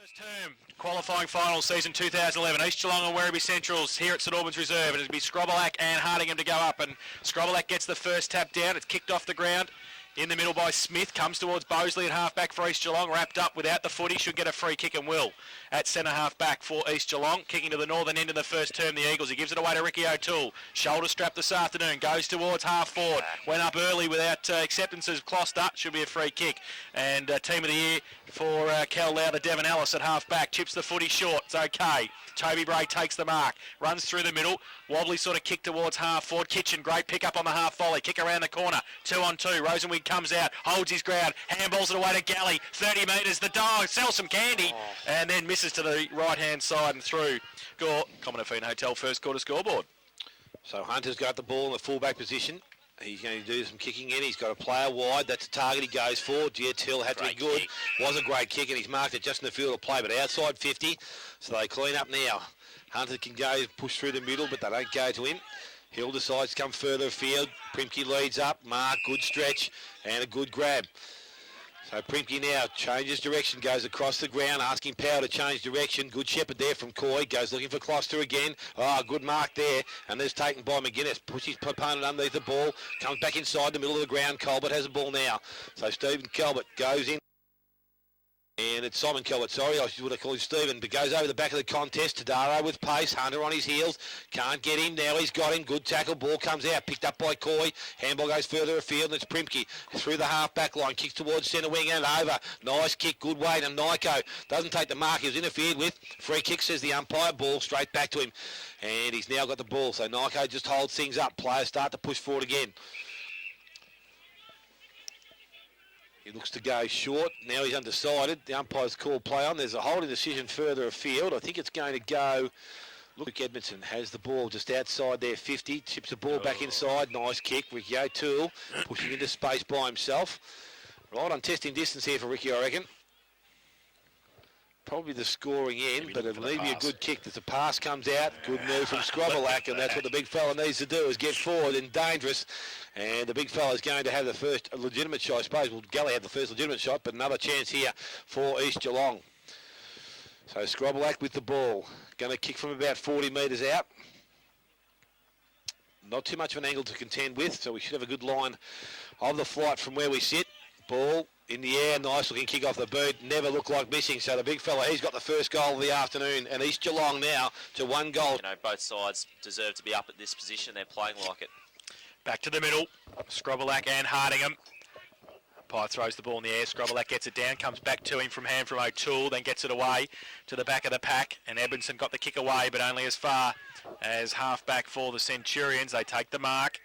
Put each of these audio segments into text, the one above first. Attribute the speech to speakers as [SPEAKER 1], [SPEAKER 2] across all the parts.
[SPEAKER 1] First term qualifying final season 2011. East Geelong and Werribee Centrals here at St Albans Reserve. It'll be Scrobelack and Hardingham to go up, and Scrobelack gets the first tap down. It's kicked off the ground. In the middle by Smith, comes towards Bosley at half-back for East Geelong, wrapped up without the footy, should get a free kick and will at centre half-back for East Geelong. Kicking to the northern end of the first term, the Eagles. He gives it away to Ricky O'Toole. Shoulder strap this afternoon, goes towards half-forward. Went up early without acceptances, Closter, should be a free kick. And team of the year for Cal Lau, the Devon Ellis at half-back. Chips the footy short, it's okay. Toby Bray takes the mark, runs through the middle. Wobbly sort of kick towards half-forward. Kitchen, great pick up on the half-volley. Kick around the corner, 2-on-2. Rosenwig comes out, holds his ground, handballs it away to Galley, 30 metres, the dog, sells some candy, and then misses to the right-hand side and through. Gore, Common Hotel first quarter scoreboard.
[SPEAKER 2] So Hunter's got the ball in the fullback position. He's going to do some kicking in. He's got a player wide. That's a target he goes for. Jets Hill had to be good. Was a great kick, and he's marked it just in the field of play, but outside 50. So they clean up now. Hunter can go push through the middle, but they don't go to him. Hill decides to come further afield. Primke leads up. Mark, good stretch, and a good grab. So Primke now changes direction, goes across the ground, asking Power to change direction. Good shepherd there from Coy, goes looking for Closter again. Oh, good mark there, and there's taken by McGuinness. Pushes his opponent underneath the ball, comes back inside the middle of the ground. Colbert has the ball now. So Stephen Colbert goes in. And it's Simon Colbert, sorry, I would have called him Stephen, but goes over the back of the contest. Tadaro with pace, Hunter on his heels, can't get him, now he's got him, good tackle, ball comes out, picked up by Coy, handball goes further afield, and it's Primke through the half-back line, kicks towards centre wing and over, nice kick, good weight, and Nyko doesn't take the mark, he was interfered with, free kick says the umpire, ball straight back to him, and he's now got the ball, so Nyko just holds things up, players start to push forward again. He looks to go short. Now he's undecided. The umpire's called play on. There's a holding decision further afield. I think it's going to go. Luke Edmondson has the ball just outside there, 50. Chips the ball back inside. Nice kick. Ricky O'Toole pushing into space by himself. Right on testing distance here for Ricky, I reckon. Probably the scoring end, but it'll need to be a good kick. As the pass comes out, good move from Scrobelack, and that's what the big fella needs to do, is get forward and dangerous. And the big fella is going to have the first legitimate shot, I suppose. Well, Galley had the first legitimate shot, but another chance here for East Geelong. So Scrobelack with the ball. Going to kick from about 40 metres out. Not too much of an angle to contend with, so we should have a good line of the flight from where we sit. Ball in the air, nice looking kick off the boot, never looked like missing. So the big fella, he's got the first goal of the afternoon, and East Geelong now to 1 goal.
[SPEAKER 3] You know, both sides deserve to be up at this position. They're playing like it.
[SPEAKER 1] Back to the middle, Scrobelack and Hardingham. Umpire throws the ball in the air, Scrobelack gets it down, comes back to him from O'Toole, then gets it away to the back of the pack, and Edmondson got the kick away, but only as far as half-back for the Centurions. They take the mark.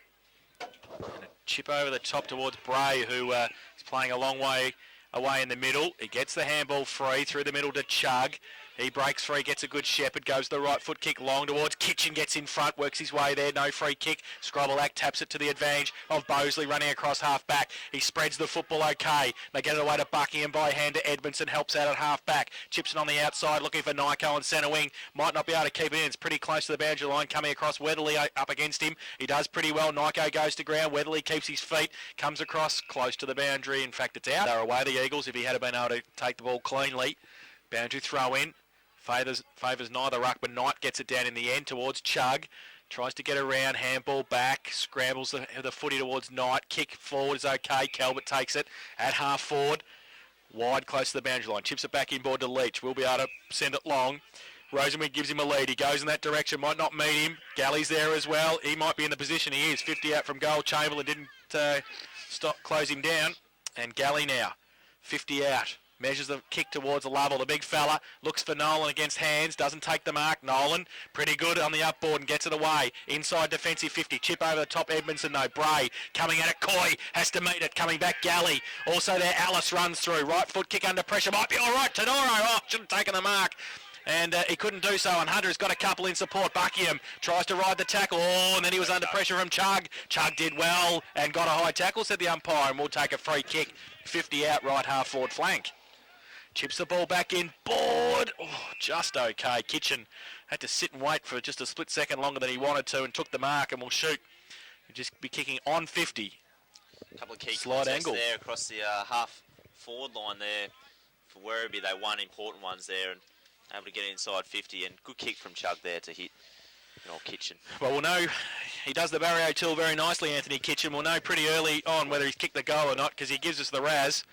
[SPEAKER 1] And a chip over the top towards Bray, who is playing a long way away in the middle. He gets the handball free through the middle to Chug. He breaks free, gets a good shepherd, goes the right foot kick long towards Kitchen, gets in front, works his way there, no free kick. Scrobelack taps it to the advantage of Bosley running across half back. He spreads the football okay. They get it away to Buckingham by hand to Edmondson, helps out at half back. Chips it on the outside, looking for Nyko on centre wing. Might not be able to keep it in. It's pretty close to the boundary line, coming across Weatherly up against him. He does pretty well. Nyko goes to ground. Weatherly keeps his feet, comes across close to the boundary. In fact, it's out. They're away, the Eagles, if he had been able to take the ball cleanly. Boundary throw in. Favours neither ruck, but Knight gets it down in the end towards Chug. Tries to get around, handball back, scrambles the footy towards Knight. Kick forward is okay. Calvert takes it at half forward. Wide, close to the boundary line. Chips it back inboard to Leach. We'll be able to send it long. Rosenwig gives him a lead. He goes in that direction. Might not meet him. Galley's there as well. He might be in the position he is. 50 out from goal. Chamberlain didn't close him down. And Galley now, 50 out. Measures the kick towards the level. The big fella looks for Nolan against hands. Doesn't take the mark. Nolan, pretty good on the upboard and gets it away. Inside defensive 50. Chip over the top. Edmondson, though. Bray coming at it. Coy has to meet it. Coming back, Galley. Also there, Alice runs through. Right foot kick under pressure. Might be all right. Tadaro. Oh, should have taken the mark. And he couldn't do so, and Hunter's got a couple in support. Buckingham tries to ride the tackle. Oh, and then he was under pressure from Chug. Chug did well and got a high tackle, said the umpire, and we'll take a free kick. 50 out, right half forward flank. Chips the ball back in, board. Oh, just okay. Kitchen had to sit and wait for just a split second longer than he wanted to and took the mark and will shoot. He'll just be kicking on 50.
[SPEAKER 3] A couple of key
[SPEAKER 1] slide angle
[SPEAKER 3] there across the half forward line there for Werribee. They won important ones there and able to get inside 50. And good kick from Chug there to hit Kitchen.
[SPEAKER 1] Well, we'll know. He does the Barry O'Toole very nicely, Anthony Kitchen. We'll know pretty early on whether he's kicked the goal or not because he gives us the Raz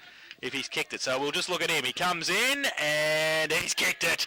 [SPEAKER 1] if he's kicked it. So we'll just look at him. He comes in and he's kicked it.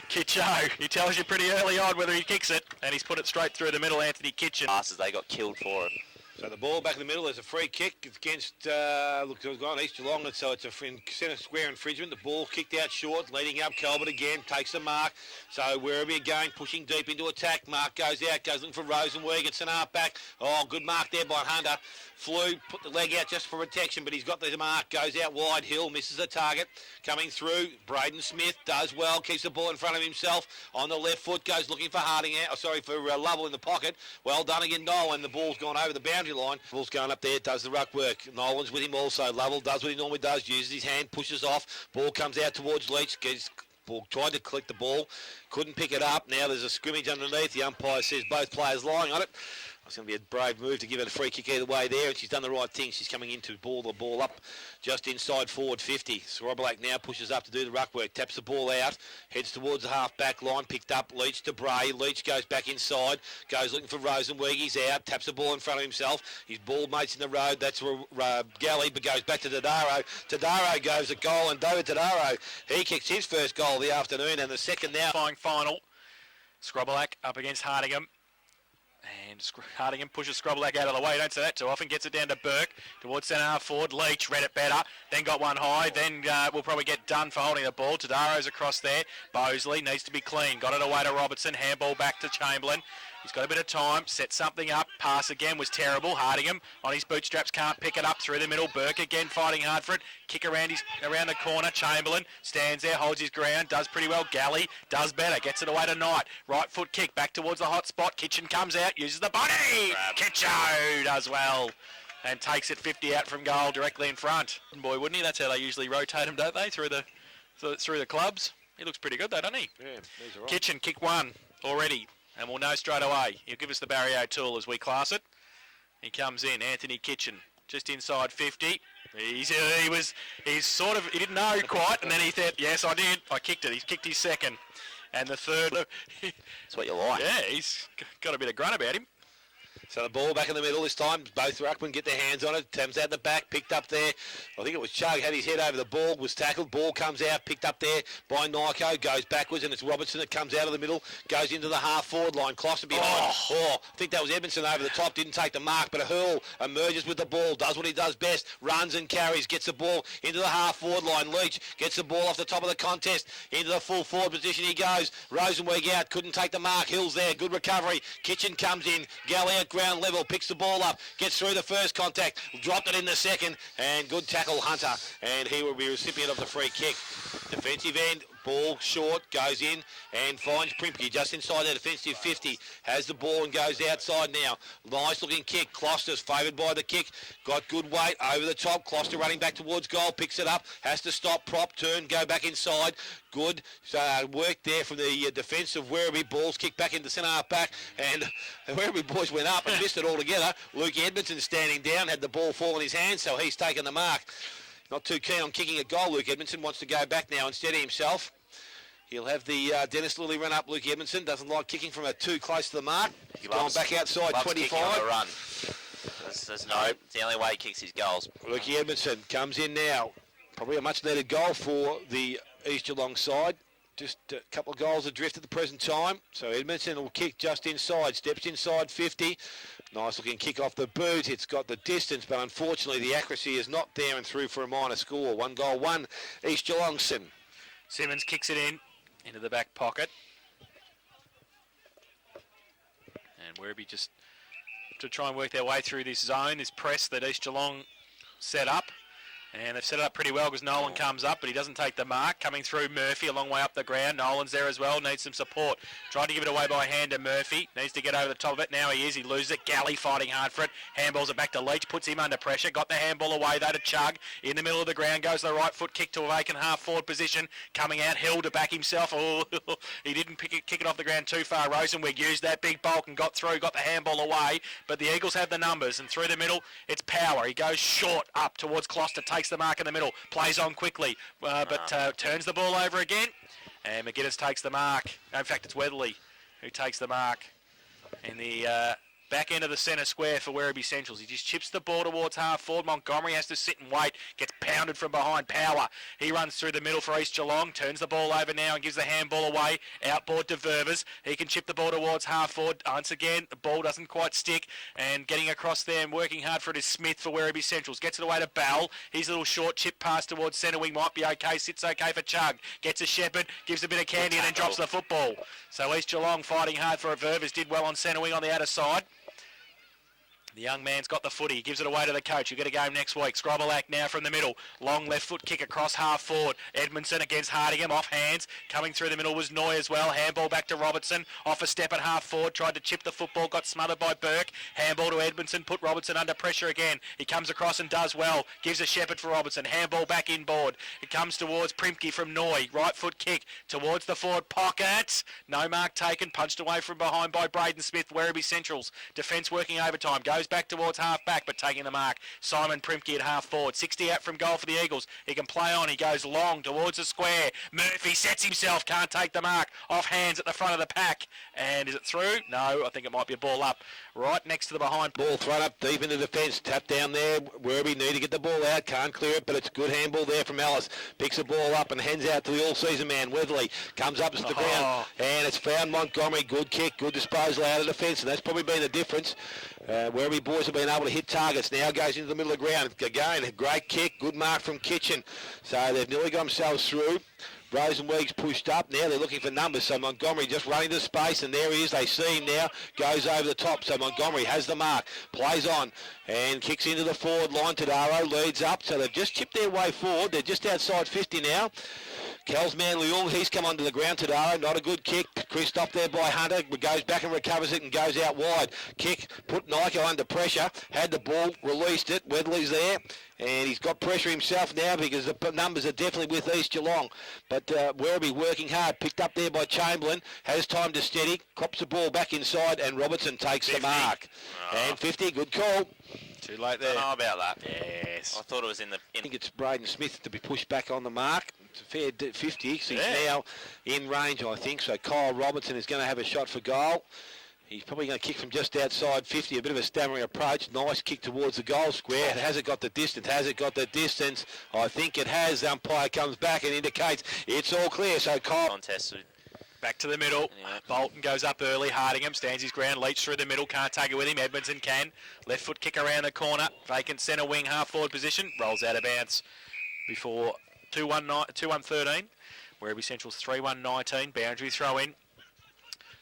[SPEAKER 1] Kitcho. He tells you pretty early on whether he kicks it, and he's put it straight through the middle, Anthony Kitchen.
[SPEAKER 3] Passes, they got killed for it.
[SPEAKER 2] So the ball back in the middle, there's a free kick against, it's gone East Geelong, and so it's a centre square infringement. The ball kicked out short, leading up, Colbert again, takes the mark. So Werribee again, pushing deep into attack. Mark goes out, goes looking for Rosenberg, it's an half back. Oh, good mark there by Hunter. Flew, put the leg out just for protection, but he's got the mark, goes out wide. Hill misses the target. Coming through, Braden Smith does well, keeps the ball in front of himself. On the left foot, goes looking for Harding out, for Lovell in the pocket. Well done again, Nolan. The ball's gone over the boundary line. Ball's going up there, does the ruck work. Nolan's with him also. Lovell does what he normally does, uses his hand, pushes off. Ball comes out towards Leach, tried to collect the ball, couldn't pick it up. Now there's a scrimmage underneath. The umpire says both players lying on it. It's going to be a brave move to give it a free kick either way there, and she's done the right thing. She's coming in to ball the ball up just inside forward 50. Sorobalak now pushes up to do the ruck work, taps the ball out, heads towards the half-back line, picked up, Leach to Bray. Leach goes back inside, goes looking for Rosenberg. He's out, taps the ball in front of himself. His ball mate's in the road. That's Galley, but goes back to Tadaro. Tadaro goes a goal, and David Tadaro, he kicks his first goal of the afternoon, and the second now.
[SPEAKER 1] Final. Skrobelak up against Hardingham. And Hardingham pushes Skrobelak out of the way. You don't say that too often. Gets it down to Burke towards centre half forward. Leach read it better. Then got one high. Then we'll probably get done for holding the ball. Tadaro's across there. Bosley needs to be clean. Got it away to Robertson. Handball back to Chamberlain. He's got a bit of time. Set something up. Pass again was terrible. Hardingham on his bootstraps can't pick it up through the middle. Burke again fighting hard for it. Kick around the corner. Chamberlain stands there, holds his ground, does pretty well. Galley does better. Gets it away to Knight. Right foot kick back towards the hot spot. Kitchen comes out, uses the body. Kitcho does well and takes it 50 out from goal directly in front. Boy, wouldn't he? That's how they usually rotate him, don't they? Through the clubs. He looks pretty good though, doesn't he?
[SPEAKER 2] Yeah, he's all right.
[SPEAKER 1] Kitchen kick one already. And we'll know straight away. He'll give us the Barry O'Toole as we class it. He comes in, Anthony Kitchen, just inside 50. He didn't know quite, and then he said, yes, I did. I kicked it. He's kicked his second. And the third.
[SPEAKER 3] That's what you like.
[SPEAKER 1] Yeah, he's got a bit of grunt about him.
[SPEAKER 2] So the ball back in the middle this time. Both ruckmen get their hands on it. Thames out the back, picked up there. I think it was Chug, had his head over the ball, was tackled. Ball comes out, picked up there by Nyko, goes backwards, and it's Robertson that comes out of the middle, goes into the half-forward line. Closter behind. I think that was Edmondson over the top, didn't take the mark, but Hurl emerges with the ball, does what he does best, runs and carries, gets the ball into the half-forward line. Leach gets the ball off the top of the contest, into the full forward position he goes. Rosenberg out, couldn't take the mark. Hill's there, good recovery. Kitchen comes in, Galley at ground level, picks the ball up, gets through the first contact, dropped it in the second, and good tackle Hunter, and he will be recipient of the free kick. Defensive end, ball short, goes in and finds Primke just inside the defensive 50, has the ball and goes outside now. Nice looking kick, Closter's favoured by the kick, got good weight over the top, Closter running back towards goal, picks it up, has to stop, prop, turn, go back inside, good work there from the defence of Werribee. Balls kicked back into centre half back, and the Werribee boys went up and missed it altogether. Luke Edmondson standing down, had the ball fall in his hand, so he's taken the mark. Not too keen on kicking a goal. Luke Edmondson wants to go back now instead of himself. He'll have the Dennis Lilly run up. Luke Edmondson doesn't like kicking from too close to the mark. He's gone back outside 25.
[SPEAKER 3] On the run. It's the only way he kicks his goals.
[SPEAKER 2] Luke Edmondson comes in now. Probably a much needed goal for the East Geelong side. Just a couple of goals adrift at the present time. So Edmondson will kick just inside. Steps inside 50. Nice looking kick off the boot. It's got the distance, but unfortunately the accuracy is not there and through for a minor score. 1 goal, 1 East Geelongson.
[SPEAKER 1] Simmons kicks it into the back pocket. And Werribee just to try and work their way through this zone, this press that East Geelong set up. And they've set it up pretty well because Nolan comes up, but he doesn't take the mark. Coming through Murphy a long way up the ground. Nolan's there as well, needs some support. Tried to give it away by hand to Murphy. Needs to get over the top of it. Now he is. He loses it. Galley fighting hard for it. Handballs it back to Leach. Puts him under pressure. Got the handball away though to Chug. In the middle of the ground goes the right foot kick to a vacant half forward position. Coming out. Hill to back himself. Oh, he didn't kick it off the ground too far. Rosenwig used that big bulk and got through. Got the handball away. But the Eagles have the numbers. And through the middle, it's Power. He goes short up towards Closter. takes the mark in the middle, plays on quickly, but turns the ball over again, and McGuinness takes the mark. In fact, it's Weatherly who takes the mark in the back end of the centre square for Werribee Centrals. He just chips the ball towards half forward. Montgomery has to sit and wait. Gets pounded from behind. Power. He runs through the middle for East Geelong. Turns the ball over now and gives the handball away. Outboard to Ververs. He can chip the ball towards half forward. Once again, the ball doesn't quite stick. And getting across there and working hard for it is Smith for Werribee Centrals. Gets it away to Bell. His little short chip pass towards centre wing might be okay. Sits okay for Chug. Gets a Shepherd. Gives a bit of candy and then drops the football. So East Geelong fighting hard for it. Ververs did well on centre wing on the outer side. The young man's got the footy. He gives it away to the coach. You've got to go next week. Scrobelack now from the middle. Long left foot kick across half forward. Edmondson against Hardingham. Off hands. Coming through the middle was Noy as well. Handball back to Robertson. Off a step at half forward. Tried to chip the football. Got smothered by Burke. Handball to Edmondson. Put Robertson under pressure again. He comes across and does well. Gives a Shepherd for Robertson. Handball back inboard. It comes towards Primke from Noy. Right foot kick towards the forward pocket. No mark taken. Punched away from behind by Braden Smith. Werribee Centrals. Defence working overtime. Goes back towards half back, but taking the mark. Simon Primke at half forward. 60 out from goal for the Eagles. He can play on. He goes long towards the square. Murphy sets himself. Can't take the mark. Off hands at the front of the pack. And is it through? No, I think it might be a ball up. Right next to the behind.
[SPEAKER 2] Ball thrown up deep into the defence. Tap down there. Werribee need to get the ball out. Can't clear it, but it's a good handball there from Ellis. Picks the ball up and hands out to the all-season man, Weatherly. Comes up to the ground. And it's found Montgomery. Good kick. Good disposal out of defence. And that's probably been the difference. Werribee boys have been able to hit targets. Now goes into the middle of the ground. Again, a great kick. Good mark from Kitchen. So they've nearly got themselves through. Rosenweig's pushed up. Now they're looking for numbers. So Montgomery just running to space, and there he is. They see him now. Goes over the top. So Montgomery has the mark. Plays on and kicks into the forward line. Tadaro leads up. So they've just chipped their way forward. They're just outside 50 now. Kel's man Leung, he's come onto the ground. Tadaro, not a good kick. Chris stopped there by Hunter. Goes back and recovers it and goes out wide. Kick, put Nyko under pressure. Had the ball, released it. Weatherly's there. And he's got pressure himself now because the numbers are definitely with East Geelong. But Werribee working hard. Picked up there by Chamberlain. Has time to steady. Crops the ball back inside and Robertson takes 50. The mark. And 50, good call.
[SPEAKER 1] Too late there.
[SPEAKER 3] I don't know about that.
[SPEAKER 1] Yes.
[SPEAKER 3] I thought it was in the...
[SPEAKER 2] I think it's Braden Smith to be pushed back on the mark. It's a fair 50, so he's now in range, I think. So Kyle Robertson is going to have a shot for goal. He's probably going to kick from just outside 50, a bit of a stammering approach. Nice kick towards the goal square. Has it got the distance? Has it got the distance? I think it has. The umpire comes back and indicates it's all clear. So Kyle...
[SPEAKER 3] Contest.
[SPEAKER 1] Back to the middle. Anyway. Bolton goes up early. Hardingham stands his ground. Leach through the middle. Can't take it with him. Edmondson can. Left foot kick around the corner. Vacant centre wing half forward position. Rolls out of bounds before 2-1-13. Werribee Central's 3-1-19. Boundary throw in.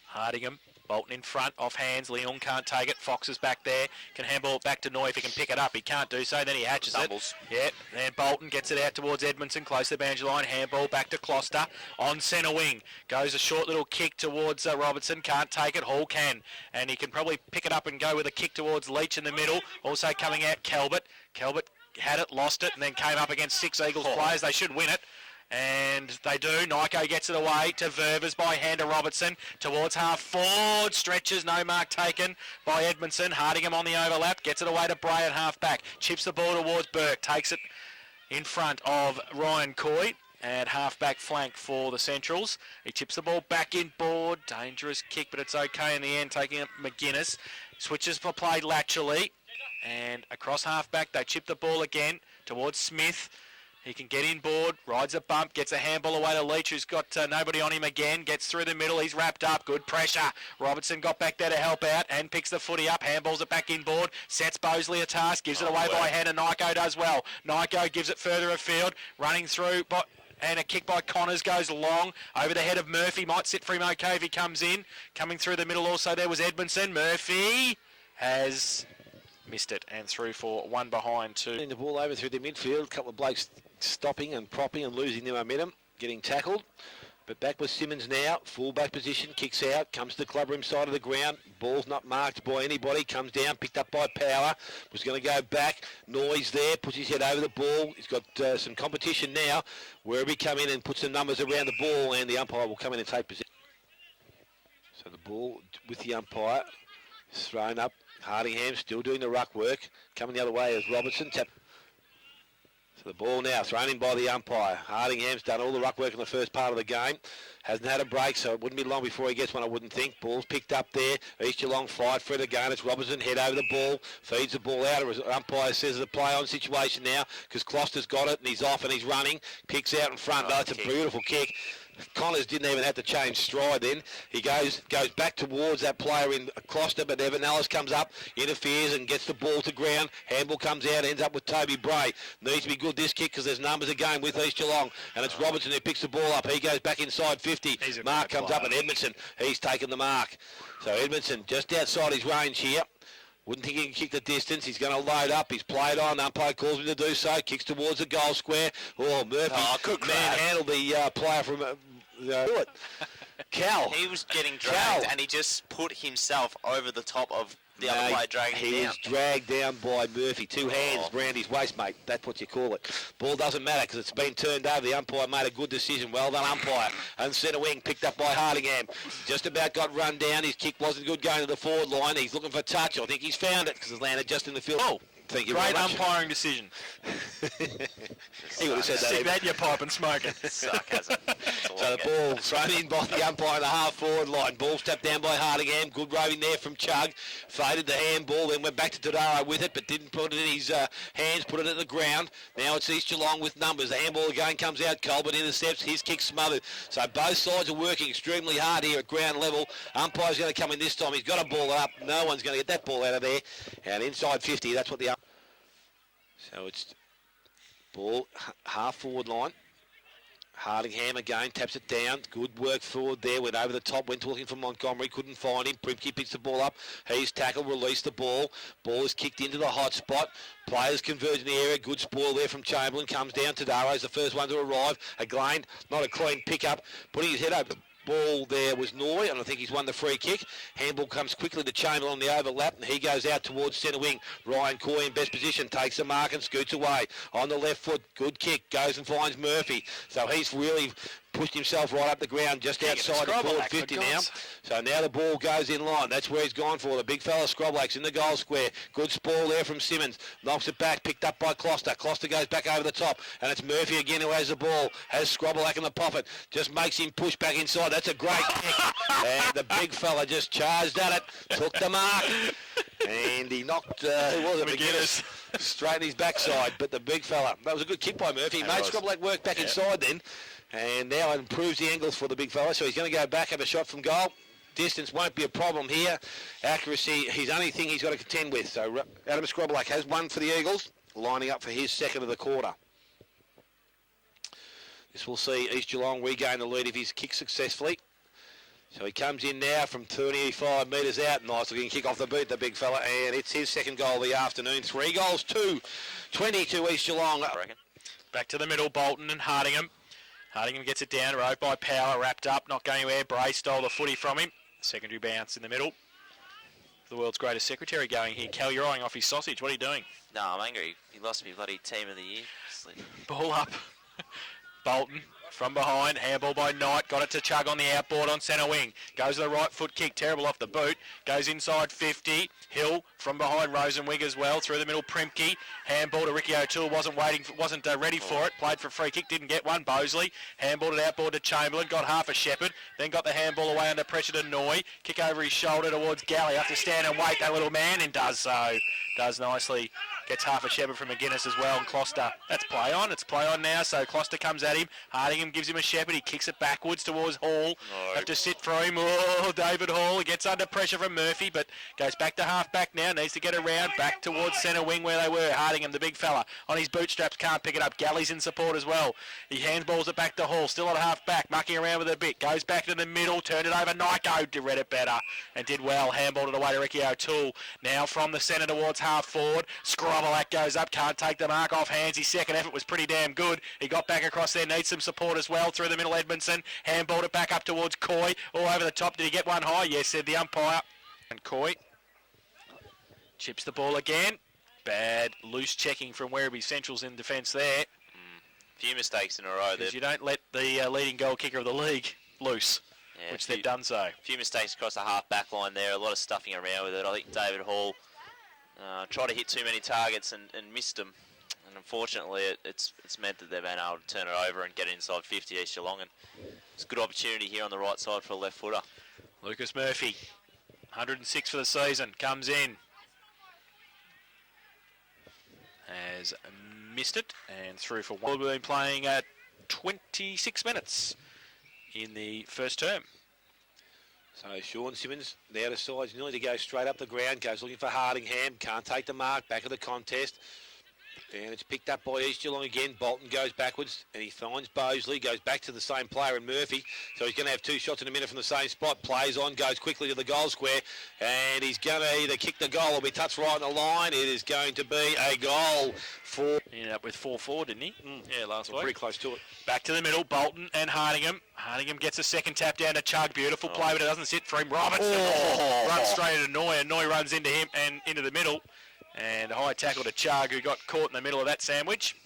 [SPEAKER 1] Hardingham. Bolton in front, off hands. Leung can't take it. Fox is back there. Can handball it back to Noy if he can pick it up. He can't do so. Then he hatches it. Yeah. And Bolton gets it out towards Edmondson, close to the boundary line. Handball back to Closter on centre wing. Goes a short little kick towards Robertson. Can't take it. Hall can. And he can probably pick it up and go with a kick towards Leach in the middle. Also coming out, Calvert. Calvert had it, lost it, and then came up against 6 Eagles players. They should win it. And they do. Nyko gets it away to Ververs by hand to Robertson. Towards half forward. Stretches. No mark taken by Edmondson. Hardingham on the overlap. Gets it away to Bray at half back. Chips the ball towards Burke. Takes it in front of Ryan Coy at half back flank for the Centrals. He chips the ball back in board. Dangerous kick, but it's okay in the end. Taking it McGuinness. Switches for play laterally. And across half back they chip the ball again towards Smith. He can get in board, rides a bump, gets a handball away to Leach, who's got nobody on him again, gets through the middle, he's wrapped up, good pressure. Robertson got back there to help out and picks the footy up, handballs it back in board, sets Bosley a task, gives it away by hand, and Nyko does well. Nyko gives it further afield, running through, and a kick by Connors goes long over the head of Murphy, might sit for him okay if he comes in. Coming through the middle also there was Edmondson. Murphy has missed it and through for one behind two.
[SPEAKER 2] The ball over through the midfield, a couple of blokes stopping and propping and losing their momentum, getting tackled. But back with Simmons now, full back position, kicks out, comes to the clubroom side of the ground. Ball's not marked by anybody, comes down, picked up by Power. Was going to go back, Noise there, puts his head over the ball. He's got some competition now. Werribee come in and put some numbers around the ball, and the umpire will come in and take position. So the ball with the umpire is thrown up. Hardingham still doing the ruck work. Coming the other way is Robertson. So The ball now thrown in by the umpire. Hardingham's done all the ruck work in the first part of the game. Hasn't had a break, so it wouldn't be long before he gets one, I wouldn't think. Ball's picked up there. East Geelong fight for it again. It's Robertson head over the ball. Feeds the ball out. The umpire says it's a play-on situation now because Closter's got it and he's off and he's running. Kicks out in front. That's a beautiful kick. Connors didn't even have to change stride then. He goes back towards that player in Closter, but Evan Ellis comes up, interferes and gets the ball to ground. Handball comes out, ends up with Toby Bray. Needs to be good this kick because there's numbers again with East Geelong. And it's Robertson who picks the ball up. He goes back inside 50. Mark comes up and Edmondson, he's taken the mark. So Edmondson just outside his range here. Wouldn't think he can kick the distance. He's going to load up. He's played on. Umpire calls him to do so. Kicks towards the goal square. Oh, Murphy
[SPEAKER 3] good
[SPEAKER 2] manhandled the player from Cal.
[SPEAKER 3] He was getting dragged and he just put himself over the top of the other player dragging him down.
[SPEAKER 2] He was dragged down by Murphy. Two hands round his waist, mate. That's what you call it. Ball doesn't matter because it's been turned over. The umpire made a good decision. Well done, umpire. And centre wing picked up by Hardingham. Just about got run down. His kick wasn't good going to the forward line. He's looking for touch. I think he's found it because it's landed just in the field.
[SPEAKER 1] Oh,
[SPEAKER 2] thank you
[SPEAKER 1] great
[SPEAKER 2] very much.
[SPEAKER 1] umpiring decision.
[SPEAKER 2] He would have said that.
[SPEAKER 1] Stick that in your pipe and smoke it.
[SPEAKER 3] Sarcasm.
[SPEAKER 2] So the ball thrown in by the umpire in the half-forward line. Ball tapped down by Hardingham. Good roving there from Chug. Faded the handball, then went back to Todaro with it, but didn't put it in his hands, put it at the ground. Now it's East Geelong with numbers. The handball again comes out. Colbert intercepts. His kick smothered. So both sides are working extremely hard here at ground level. Umpire's going to come in this time. He's got a ball up. No one's going to get that ball out of there. And inside 50, that's what the... So it's ball half-forward line. Hardingham again, taps it down. Good work forward there. Went over the top, went looking for Montgomery. Couldn't find him. Primke picks the ball up. He's tackled, released the ball. Ball is kicked into the hot spot. Players converge in the area. Good spoil there from Chamberlain. Comes down. Tadaro's the first one to arrive. Again, not a clean pickup. Putting his head over the ball there was Noy, and I think he's won the free kick. Handball comes quickly to Chamberlain on the overlap, and he goes out towards centre wing. Ryan Coy in best position, takes the mark and scoots away. On the left foot, good kick, goes and finds Murphy. So he's really pushed himself right up the ground just outside the forward 50 now. So now the ball goes in line. That's where he's gone for. The big fella Scroblake's in the goal square. Good spoil there from Simmons. Knocks it back, picked up by Closter. Closter goes back over the top, and it's Murphy again who has the ball. Has Scrobelake in the pocket. Just makes him push back inside. That's a great kick. And the big fella just charged at it. Took the mark. And he knocked, who was it? McGuinness. Straight in his backside. But the big fella, that was a good kick by Murphy. He made Scrobelake work back inside then. And now it improves the angles for the big fella. So he's going to go back, have a shot from goal. Distance won't be a problem here. Accuracy, his only thing he's got to contend with. So Adam Scrobelake has one for the Eagles, lining up for his second of the quarter. This will see East Geelong regain the lead if he's kicked successfully. So he comes in now from 25 metres out. Nice looking kick off the boot, the big fella. And it's his second goal of the afternoon. 3 goals, 20 to East Geelong.
[SPEAKER 1] Back to the middle, Bolton and Hardingham. Hardingham gets it down, rode by Power, wrapped up, not going anywhere. Bray stole the footy from him. Secondary bounce in the middle. The world's greatest secretary going here. Cal, you're eyeing off his sausage. What are you doing?
[SPEAKER 3] No, I'm angry. He lost me bloody team of the year.
[SPEAKER 1] Ball up. Bolton from behind. Handball by Knight. Got it to Chug on the outboard on centre wing. Goes to the right foot kick. Terrible off the boot. Goes inside 50. Hill from behind Rosenwig as well. Through the middle, Primke. Handball to Ricky O'Toole. Wasn't ready for it. Played for a free kick. Didn't get one. Bosley. Handballed it outboard to Chamberlain. Got half a Shepherd. Then got the handball away under pressure to Noy. Kick over his shoulder towards Galley. Have to stand and wait, that little man, and does so. Does nicely. Gets half a Shepherd from McGuinness as well, and Closter. That's play on. It's play on now, so Closter comes at him. Hardingham gives him a Shepherd. He kicks it backwards towards Hall. No. Have to sit through him. Oh, David Hall. He gets under pressure from Murphy, but goes back to half back now. Needs to get around. Back towards centre wing where they were. Hardingham, the big fella, on his bootstraps, can't pick it up. Galley's in support as well. He handballs it back to Hall. Still at half back, mucking around with it a bit. Goes back to the middle. Turned it over. Nyko read it better and did well. Handballed it away to Ricky O'Toole. Now from the centre towards half forward. Scrobelak goes up. Can't take the mark off hands. His second effort was pretty damn good. He got back across there. Needs some support as well. Through the middle, Edmondson. Handballed it back up towards Coy. All over the top. Did he get one high? Yes, said the umpire. And Coy chips the ball again. Bad loose checking from Werribee Central's in defence there.
[SPEAKER 3] Few mistakes in a row there.
[SPEAKER 1] Because you don't let the leading goal kicker of the league loose, which they've done so.
[SPEAKER 3] Few mistakes across the half back line there. A lot of stuffing around with it. I think David Hall tried to hit too many targets and missed them. And And unfortunately, it's meant that they've been able to turn it over and get inside 50 East Geelong. And it's a good opportunity here on the right side for a left footer.
[SPEAKER 1] Lucas Murphy, 106 for the season, comes in. Has missed it and through for one. We've been playing at 26 minutes in the first term.
[SPEAKER 2] So Sean Simmons, the outer side, nearly to go straight up the ground, goes looking for Hardingham, can't take the mark, back of the contest. And it's picked up by East Geelong again. Bolton goes backwards and he finds Bosley, goes back to the same player in Murphy. So he's going to have 2 shots in a minute from the same spot. Plays on, goes quickly to the goal square. And he's going to either kick the goal or be touched right on the line. It is going to be a goal for...
[SPEAKER 1] He ended up with 4-4, didn't he? Yeah, last week.
[SPEAKER 2] Pretty close to it.
[SPEAKER 1] Back to the middle, Bolton and Hardingham. Hardingham gets a second tap down to Chug. Beautiful play, but it doesn't sit for him. Robertson runs straight into Noy, and Noy runs into him and into the middle. And a high tackle to Chug, who got caught in the middle of that sandwich.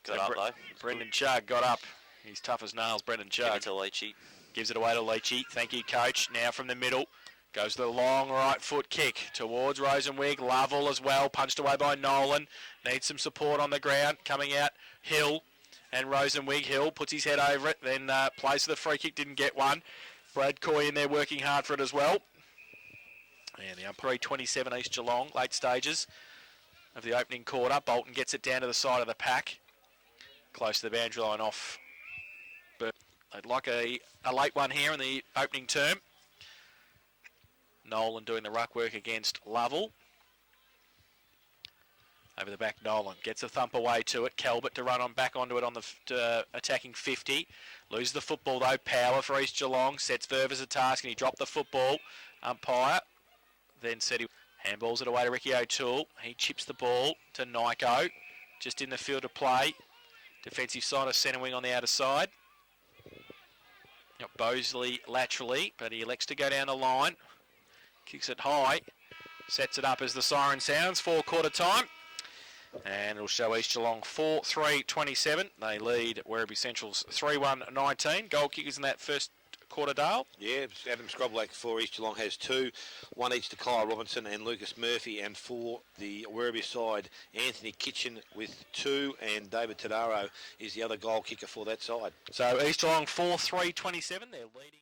[SPEAKER 3] Got up, though.
[SPEAKER 1] Brendan Chug got up. He's tough as nails, Brendan Chug.
[SPEAKER 3] Give it to Leachy.
[SPEAKER 1] Gives it away to Leachy. Thank you, coach. Now from the middle. Goes the long right foot kick towards Rosenwig. Lovell as well. Punched away by Nolan. Needs some support on the ground. Coming out, Hill. And Rosenwig. Hill puts his head over it. Then plays for the free kick. Didn't get one. Brad Coy in there working hard for it as well. And the umpire 27 East Geelong. Late stages of the opening quarter. Bolton gets it down to the side of the pack. Close to the boundary line off. But they'd like a late one here in the opening term. Nolan doing the ruck work against Lovell. Over the back, Nolan gets a thump away to it. Calvert to run on back onto it on the attacking 50. Loses the football though. Power for East Geelong. Sets Ververs a task and he dropped the football. Umpire then said he handballs it away to Ricky O'Toole. He chips the ball to Nyko. Just in the field of play. Defensive side of centre wing on the outer side. Got Bosley laterally, but he elects to go down the line. Kicks it high. Sets it up as the siren sounds. 4-quarter time. And it'll show East Geelong 4-3-27. They lead Werribee Central's 3-1-19. Goal kickers in that first quarter, Dale.
[SPEAKER 2] Yeah, Adam Scroblack for East Geelong has 2. 1 each to Kyle Robinson and Lucas Murphy. And for the Werribee side, Anthony Kitchen with 2. And David Tadaro is the other goal kicker for that side.
[SPEAKER 1] So East Geelong 4-3-27. They're leading.